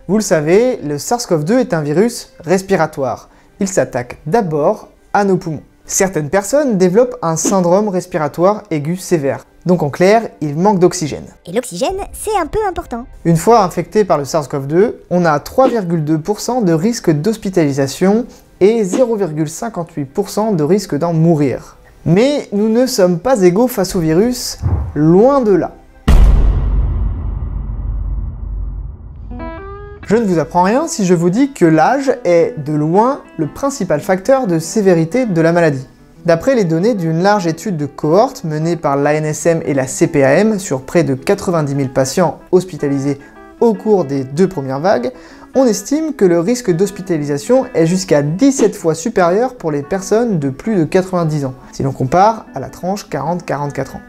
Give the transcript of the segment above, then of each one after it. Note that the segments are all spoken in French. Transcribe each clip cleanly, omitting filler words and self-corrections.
Vous le savez, le SARS-CoV-2 est un virus respiratoire. Il s'attaque d'abord à nos poumons. Certaines personnes développent un syndrome respiratoire aigu sévère. Donc en clair, il manque d'oxygène. Et l'oxygène, c'est un peu important. Une fois infecté par le SARS-CoV-2, on a 3,2% de risque d'hospitalisation et 0,58% de risque d'en mourir. Mais nous ne sommes pas égaux face au virus, loin de là. Je ne vous apprends rien si je vous dis que l'âge est, de loin, le principal facteur de sévérité de la maladie. D'après les données d'une large étude de cohorte menée par l'ANSM et la CPAM sur près de 90 000 patients hospitalisés au cours des 2 premières vagues, on estime que le risque d'hospitalisation est jusqu'à 17 fois supérieur pour les personnes de plus de 90 ans, si l'on compare à la tranche 40-44 ans.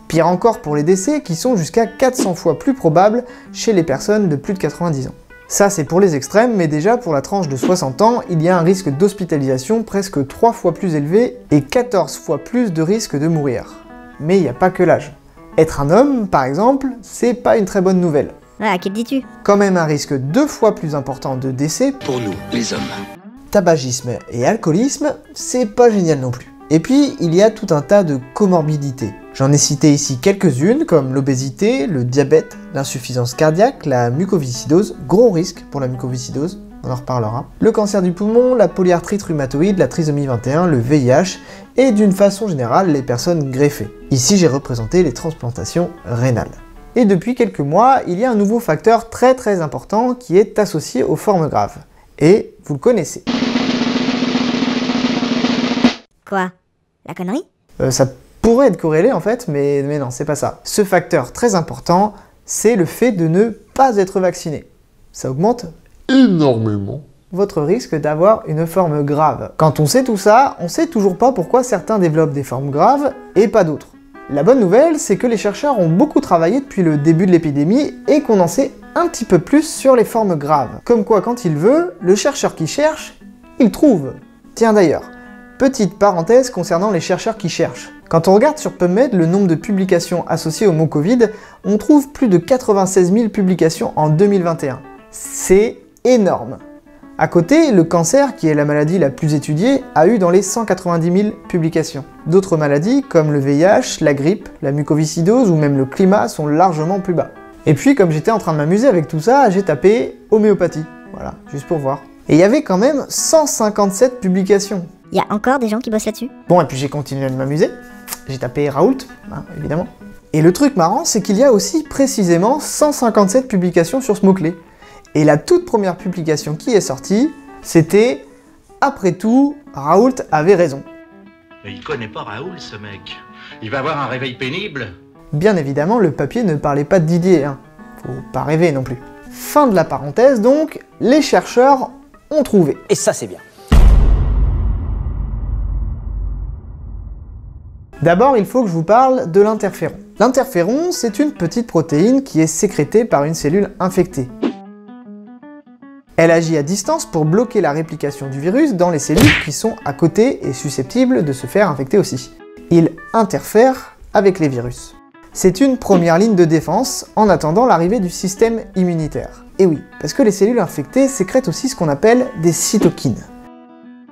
Pire encore pour les décès qui sont jusqu'à 400 fois plus probables chez les personnes de plus de 90 ans. Ça c'est pour les extrêmes, mais déjà pour la tranche de 60 ans, il y a un risque d'hospitalisation presque 3 fois plus élevé et 14 fois plus de risque de mourir. Mais il n'y a pas que l'âge. Être un homme, par exemple, c'est pas une très bonne nouvelle. Ah, qui le dis-tu? Quand même un risque 2 fois plus important de décès pour nous, les hommes. Tabagisme et alcoolisme, c'est pas génial non plus. Et puis, il y a tout un tas de comorbidités. J'en ai cité ici quelques-unes, comme l'obésité, le diabète, l'insuffisance cardiaque, la mucoviscidose, gros risque pour la mucoviscidose, on en reparlera, le cancer du poumon, la polyarthrite rhumatoïde, la trisomie 21, le VIH, et d'une façon générale, les personnes greffées. Ici, j'ai représenté les transplantations rénales. Et depuis quelques mois, il y a un nouveau facteur très important qui est associé aux formes graves. Et vous le connaissez. Quoi? La connerie? Ça pourrait être corrélé en fait, mais non, c'est pas ça. Ce facteur très important, c'est le fait de ne pas être vacciné. Ça augmente énormément votre risque d'avoir une forme grave. Quand on sait tout ça, on sait toujours pas pourquoi certains développent des formes graves et pas d'autres. La bonne nouvelle, c'est que les chercheurs ont beaucoup travaillé depuis le début de l'épidémie et qu'on en sait un petit peu plus sur les formes graves. Comme quoi, quand il veut, le chercheur qui cherche, il trouve. Tiens d'ailleurs, petite parenthèse concernant les chercheurs qui cherchent. Quand on regarde sur PubMed le nombre de publications associées au mot Covid, on trouve plus de 96 000 publications en 2021. C'est énorme. À côté, le cancer, qui est la maladie la plus étudiée, a eu dans les 190 000 publications. D'autres maladies, comme le VIH, la grippe, la mucoviscidose ou même le climat, sont largement plus bas. Et puis, comme j'étais en train de m'amuser avec tout ça, j'ai tapé homéopathie. Voilà, juste pour voir. Et il y avait quand même 157 publications. Il y a encore des gens qui bossent là-dessus? Bon, et puis j'ai continué de m'amuser. J'ai tapé Raoult, hein, évidemment. Et le truc marrant, c'est qu'il y a aussi précisément 157 publications sur ce mot-clé. Et la toute première publication qui est sortie, c'était « Après tout, Raoult avait raison ». Mais il connaît pas Raoult, ce mec. Il va avoir un réveil pénible. Bien évidemment, le papier ne parlait pas de Didier, hein. Faut pas rêver non plus. Fin de la parenthèse donc, les chercheurs ont trouvé. Et ça c'est bien. D'abord, il faut que je vous parle de l'interféron. L'interféron, c'est une petite protéine qui est sécrétée par une cellule infectée. Elle agit à distance pour bloquer la réplication du virus dans les cellules qui sont à côté et susceptibles de se faire infecter aussi. Il interfère avec les virus. C'est une première ligne de défense en attendant l'arrivée du système immunitaire. Et oui, parce que les cellules infectées sécrètent aussi ce qu'on appelle des cytokines.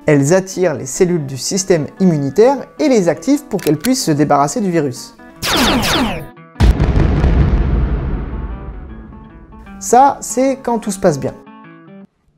Elles attirent les cellules du système immunitaire et les activent pour qu'elles puissent se débarrasser du virus. Ça, c'est quand tout se passe bien.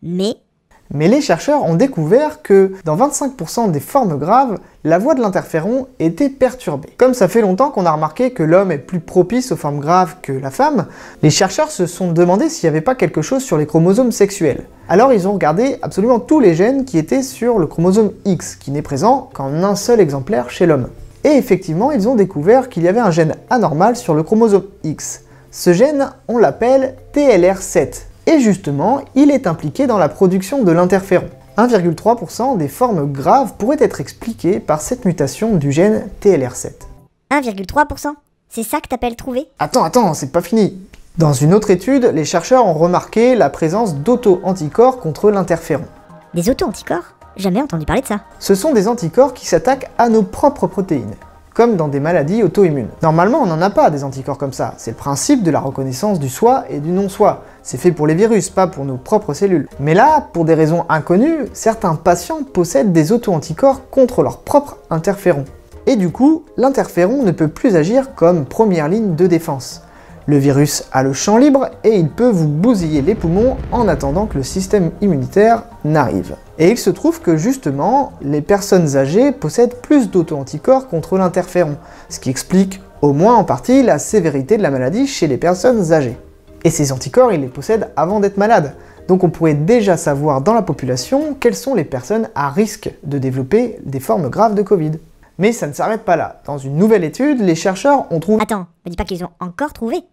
Mais les chercheurs ont découvert que dans 25% des formes graves, la voie de l'interféron était perturbée. Comme ça fait longtemps qu'on a remarqué que l'homme est plus propice aux formes graves que la femme, les chercheurs se sont demandé s'il n'y avait pas quelque chose sur les chromosomes sexuels. Alors ils ont regardé absolument tous les gènes qui étaient sur le chromosome X, qui n'est présent qu'en un seul exemplaire chez l'homme. Et effectivement, ils ont découvert qu'il y avait un gène anormal sur le chromosome X. Ce gène, on l'appelle TLR7. Et justement, il est impliqué dans la production de l'interféron. 1,3% des formes graves pourraient être expliquées par cette mutation du gène TLR7. 1,3%? C'est ça que t'appelles trouver? Attends, c'est pas fini. Dans une autre étude, les chercheurs ont remarqué la présence d'auto-anticorps contre l'interféron. Des auto-anticorps? Jamais entendu parler de ça. Ce sont des anticorps qui s'attaquent à nos propres protéines. comme dans des maladies auto-immunes. Normalement, on n'en a pas des anticorps comme ça. C'est le principe de la reconnaissance du soi et du non-soi. C'est fait pour les virus, pas pour nos propres cellules. Mais là, pour des raisons inconnues, certains patients possèdent des auto-anticorps contre leur propre interféron. Et du coup, l'interféron ne peut plus agir comme première ligne de défense. Le virus a le champ libre et il peut vous bousiller les poumons en attendant que le système immunitaire n'arrive. Et il se trouve que justement, les personnes âgées possèdent plus d'auto-anticorps contre l'interféron, ce qui explique au moins en partie la sévérité de la maladie chez les personnes âgées. Et ces anticorps, ils les possèdent avant d'être malades. Donc on pourrait déjà savoir dans la population quelles sont les personnes à risque de développer des formes graves de Covid. Mais ça ne s'arrête pas là. Dans une nouvelle étude, les chercheurs ont trouvé... Attends, me dis pas qu'ils ont encore trouvé.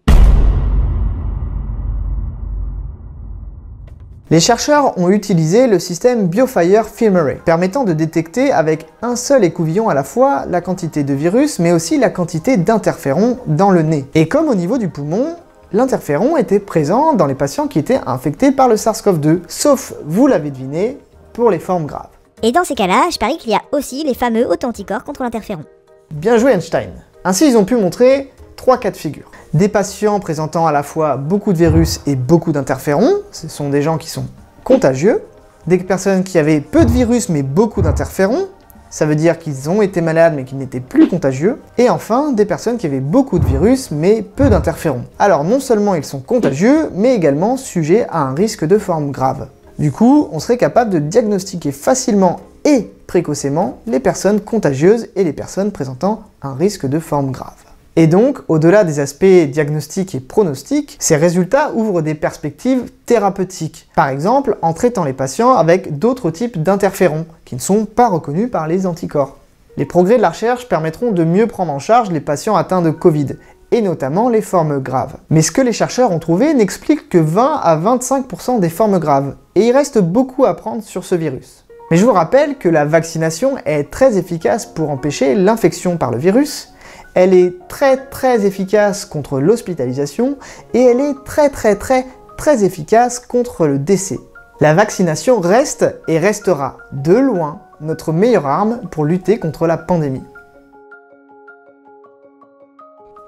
Les chercheurs ont utilisé le système BioFire FilmArray, permettant de détecter avec un seul écouvillon à la fois la quantité de virus, mais aussi la quantité d'interféron dans le nez. Et comme au niveau du poumon, l'interféron était présent dans les patients qui étaient infectés par le SARS-CoV-2, sauf, vous l'avez deviné, pour les formes graves. Et dans ces cas-là, je parie qu'il y a aussi les fameux auto-anticorps contre l'interféron. Bien joué Einstein. Ainsi, ils ont pu montrer 3 cas de figure. Des patients présentant à la fois beaucoup de virus et beaucoup d'interférons, ce sont des gens qui sont contagieux. Des personnes qui avaient peu de virus mais beaucoup d'interférons, ça veut dire qu'ils ont été malades mais qu'ils n'étaient plus contagieux. Et enfin, des personnes qui avaient beaucoup de virus mais peu d'interférons. Alors non seulement ils sont contagieux, mais également sujets à un risque de forme grave. Du coup, on serait capable de diagnostiquer facilement et précocement les personnes contagieuses et les personnes présentant un risque de forme grave. Et donc, au-delà des aspects diagnostiques et pronostiques, ces résultats ouvrent des perspectives thérapeutiques. Par exemple, en traitant les patients avec d'autres types d'interférons, qui ne sont pas reconnus par les anticorps. Les progrès de la recherche permettront de mieux prendre en charge les patients atteints de Covid, et notamment les formes graves. Mais ce que les chercheurs ont trouvé n'explique que 20 à 25% des formes graves, et il reste beaucoup à apprendre sur ce virus. Mais je vous rappelle que la vaccination est très efficace pour empêcher l'infection par le virus. Elle est très efficace contre l'hospitalisation et elle est très efficace contre le décès. La vaccination reste et restera de loin notre meilleure arme pour lutter contre la pandémie.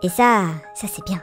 Et ça c'est bien.